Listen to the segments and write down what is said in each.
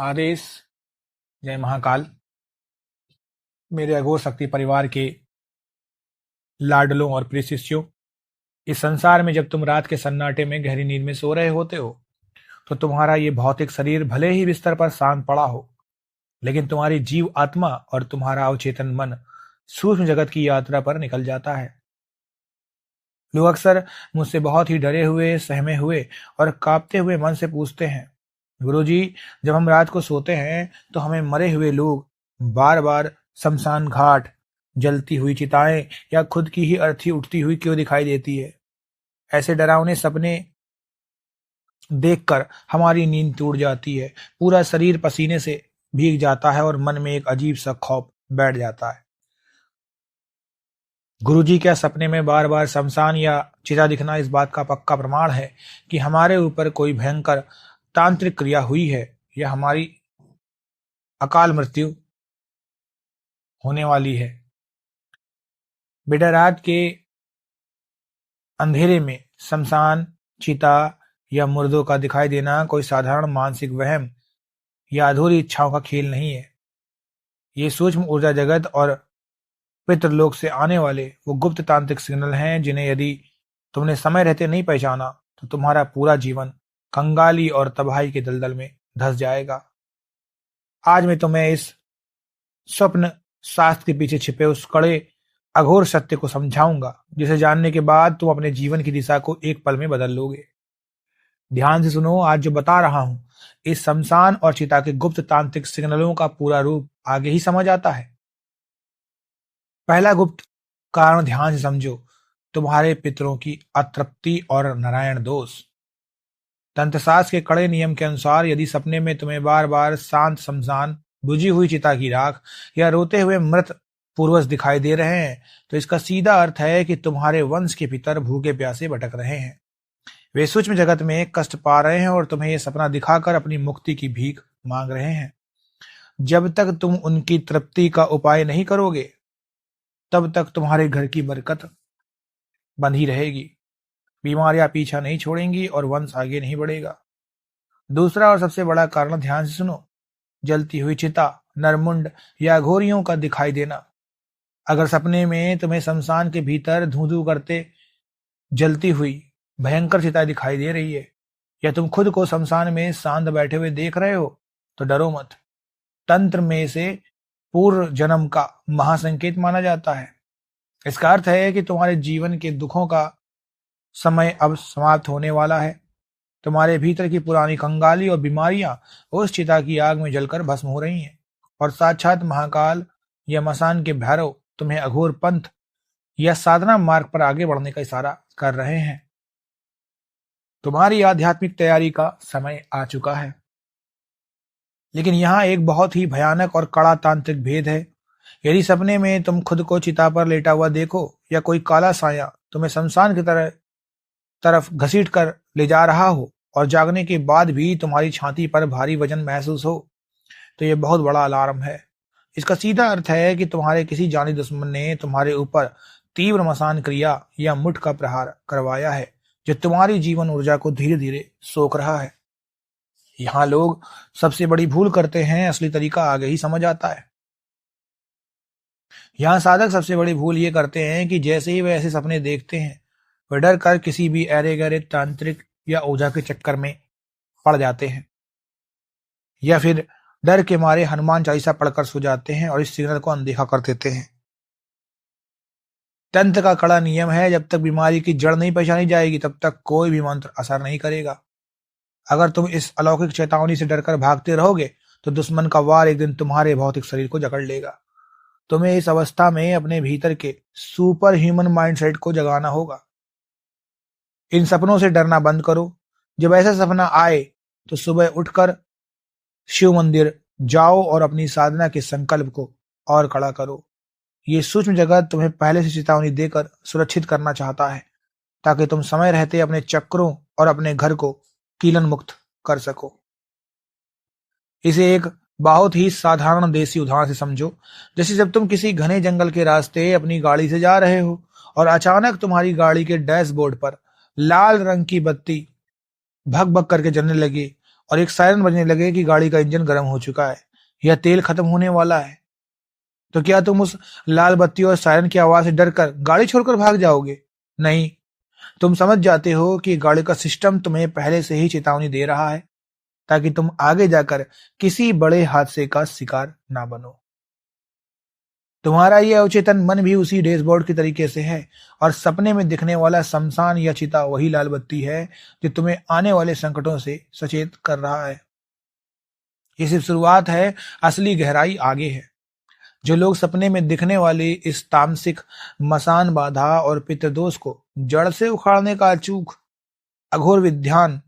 आदेश। जय महाकाल। मेरे अघोर शक्ति परिवार के लाडलों और प्रिय शिष्यों, इस संसार में जब तुम रात के सन्नाटे में गहरी नींद में सो रहे होते हो तो तुम्हारा ये भौतिक शरीर भले ही बिस्तर पर शांत पड़ा हो, लेकिन तुम्हारी जीव आत्मा और तुम्हारा अवचेतन मन सूक्ष्म जगत की यात्रा पर निकल जाता है। लोग अक्सर मुझसे बहुत ही डरे हुए, सहमे हुए और कांपते हुए मन से पूछते हैं, गुरुजी, जब हम रात को सोते हैं तो हमें मरे हुए लोग बार बार शमशान घाट, जलती हुई चिताएं या खुद की ही अर्थी उठती हुई क्यों दिखाई देती है? ऐसे डरावने सपने देखकर हमारी नींद टूट जाती है, पूरा शरीर पसीने से भीग जाता है और मन में एक अजीब सा खौफ बैठ जाता है। गुरुजी, क्या सपने में बार बार शमशान या चिता दिखना इस बात का पक्का प्रमाण है कि हमारे ऊपर कोई भयंकर तांत्रिक क्रिया हुई है या हमारी अकाल मृत्यु होने वाली है? बेटा, रात के अंधेरे में शमशान, चिता या मुर्दों का दिखाई देना कोई साधारण मानसिक वहम या अधूरी इच्छाओं का खेल नहीं है। ये सूक्ष्म ऊर्जा जगत और पितृलोक से आने वाले वो गुप्त तांत्रिक सिग्नल हैं जिन्हें यदि तुमने समय रहते नहीं पहचाना तो तुम्हारा पूरा जीवन कंगाली और तबाही के दलदल में धंस जाएगा। आज मैं तुम्हें इस स्वप्न शास्त्र के पीछे छिपे उस कड़े अघोर सत्य को समझाऊंगा, जिसे जानने के बाद तुम अपने जीवन की दिशा को एक पल में बदल लोगे। ध्यान से सुनो, आज जो बता रहा हूं, इस शमशान और चिता के गुप्त तांत्रिक सिग्नलों का पूरा रूप आगे ही समझ आता है। पहला गुप्त कारण ध्यान से समझो, तुम्हारे पितरों की अतृप्ति और नारायण दोष। तंत्रशास्त्र के कड़े नियम के अनुसार यदि सपने में तुम्हें बार बार शांत शमशान, बुझी हुई चिता की राख या रोते हुए मृत पूर्वज दिखाई दे रहे हैं तो इसका सीधा अर्थ है कि तुम्हारे वंश के पितर भूखे प्यासे भटक रहे हैं। वे सूक्ष्म जगत में कष्ट पा रहे हैं और तुम्हें यह सपना दिखाकर अपनी मुक्ति की भीख मांग रहे हैं। जब तक तुम उनकी तृप्ति का उपाय नहीं करोगे तब तक तुम्हारे घर की बरकत बंधी रहेगी, बीमारियां पीछा नहीं छोड़ेंगी और वंश आगे नहीं बढ़ेगा। दूसरा और सबसे बड़ा कारण, ध्यान से सुनो, जलती हुई चिता, नरमुंड या घोरियों का दिखाई देना। अगर सपने में तुम्हें शमशान के भीतर धूं धूं करते जलती हुई भयंकर चिता दिखाई दे रही है या तुम खुद को शमशान में शांत बैठे हुए देख रहे हो तो डरो मत। तंत्र में से पूर्व जन्म का महासंकेत माना जाता है। इसका अर्थ है कि तुम्हारे जीवन के दुखों का समय अब समाप्त होने वाला है। तुम्हारे भीतर की पुरानी कंगाली और बीमारियां उस चिता की आग में जलकर भस्म हो रही हैं और साक्षात महाकाल या मसान के भैरव तुम्हें अघोर पंथ या साधना मार्ग पर आगे बढ़ने का इशारा कर रहे हैं। तुम्हारी आध्यात्मिक तैयारी का समय आ चुका है। लेकिन यहाँ एक बहुत ही भयानक और कड़ा तांत्रिक भेद है। यदि सपने में तुम खुद को चिता पर लेटा हुआ देखो या कोई काला साया तुम्हें शमशान की तरफ घसीट कर ले जा रहा हो और जागने के बाद भी तुम्हारी छाती पर भारी वजन महसूस हो तो यह बहुत बड़ा अलार्म है। इसका सीधा अर्थ है कि तुम्हारे किसी जानी दुश्मन ने तुम्हारे ऊपर तीव्र मसान क्रिया या मुठ का प्रहार करवाया है जो तुम्हारी जीवन ऊर्जा को धीरे धीरे सोख रहा है। यहाँ लोग सबसे बड़ी भूल करते हैं, असली तरीका आगे ही समझ आता है। यहाँ साधक सबसे बड़ी भूल ये करते हैं कि जैसे ही वे ऐसे सपने देखते हैं वे डर कर किसी भी ऐरे गहरे तांत्रिक या ओझा के चक्कर में पड़ जाते हैं या फिर डर के मारे हनुमान चालीसा पढ़कर सो जाते हैं और इस सिग्नल को अनदेखा कर देते हैं। तंत्र का कड़ा नियम है, जब तक बीमारी की जड़ नहीं पहचानी जाएगी तब तक कोई भी मंत्र असर नहीं करेगा। अगर तुम इस अलौकिक चेतावनी से डरकर भागते रहोगे तो दुश्मन का वार एक दिन तुम्हारे भौतिक शरीर को जकड़ लेगा। तुम्हें इस अवस्था में अपने भीतर के सुपर ह्यूमन माइंडसेट को जगाना होगा। इन सपनों से डरना बंद करो। जब ऐसा सपना आए तो सुबह उठकर शिव मंदिर जाओ और अपनी साधना के संकल्प को और कड़ा करो। ये सूक्ष्म जगत तुम्हें पहले से चेतावनी देकर सुरक्षित करना चाहता है ताकि तुम समय रहते अपने चक्रों और अपने घर को कीलन मुक्त कर सको। इसे एक बहुत ही साधारण देसी उदाहरण से समझो। जैसे जब तुम किसी घने जंगल के रास्ते अपनी गाड़ी से जा रहे हो और अचानक तुम्हारी गाड़ी के डैशबोर्ड पर लाल रंग की बत्ती भग भग करके जलने लगी और एक सायरन बजने लगे कि गाड़ी का इंजन गर्म हो चुका है या तेल खत्म होने वाला है, तो क्या तुम उस लाल बत्ती और सायरन की आवाज से डरकर गाड़ी छोड़कर भाग जाओगे? नहीं, तुम समझ जाते हो कि गाड़ी का सिस्टम तुम्हें पहले से ही चेतावनी दे रहा है, ताकि तुम आगे जाकर किसी बड़े हादसे का शिकार ना बनो। तुम्हारा ये अवचेतन मन भी उसी डैशबोर्ड के तरीके से है, और सपने में दिखने वाला शमशान या चिता वही लाल बत्ती है जो तुम्हें आने वाले संकटों से सचेत कर रहा है। ये सिर्फ शुरुआत है, असली गहराई आगे है। जो लोग सपने में दिखने वाली इस तामसिक मसान बाधा और पितृदोष को जड़ से उखाड़ने का अचूक अघोर विधान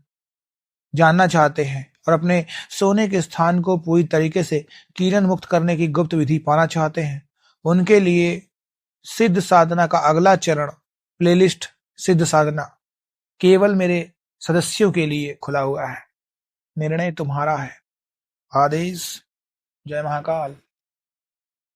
जानना चाहते हैं और अपने सोने के स्थान को पूरी तरीके से कीड़न मुक्त करने की गुप्त विधि पाना चाहते हैं, उनके लिए सिद्ध साधना का अगला चरण, प्लेलिस्ट सिद्ध साधना, केवल मेरे सदस्यों के लिए खुला हुआ है। निर्णय तुम्हारा है। आदेश। जय महाकाल।